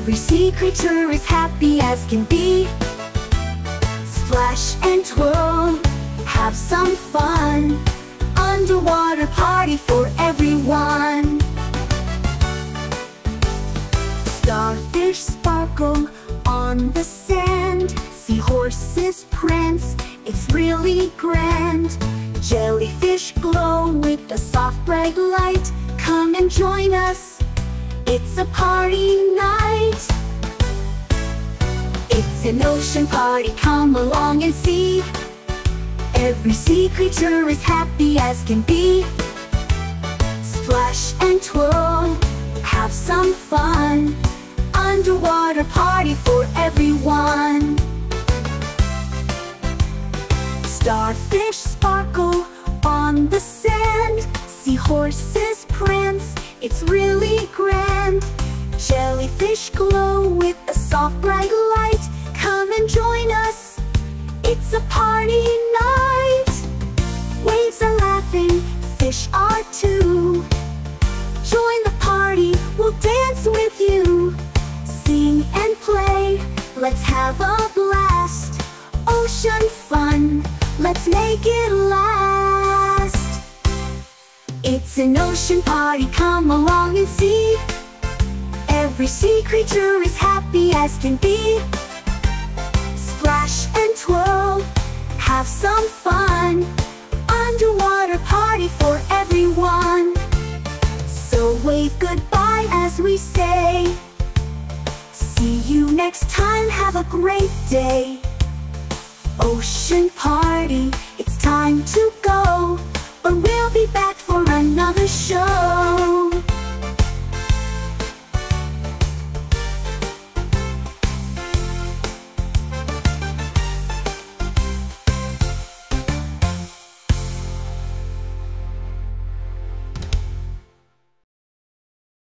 Every sea creature is happy as can be. Splash and twirl, have some fun. Underwater party for everyone. Starfish sparkle on the sand. Seahorses prance, it's really grand. Jellyfish glow with a soft bright light. Come and join us, it's a party night. It's an ocean party, come along and see. Every sea creature is happy as can be. Splash and twirl, have some fun. Underwater party for everyone. Starfish sparkle on the sand. Seahorses prance, it's really grand. Jellyfish glow with a soft bright light. Come and join us, it's a party night. Waves are laughing, fish are too. Join the party, we'll dance with you. Sing and play, let's have a blast. Ocean fun, let's make it last. It's an ocean party, come along and see. Every sea creature is happy as can be. Splash and twirl, have some fun. Underwater party for everyone. So wave goodbye as we say. See you next time, have a great day. Ocean party, it's time to go, but we'll be back for another show.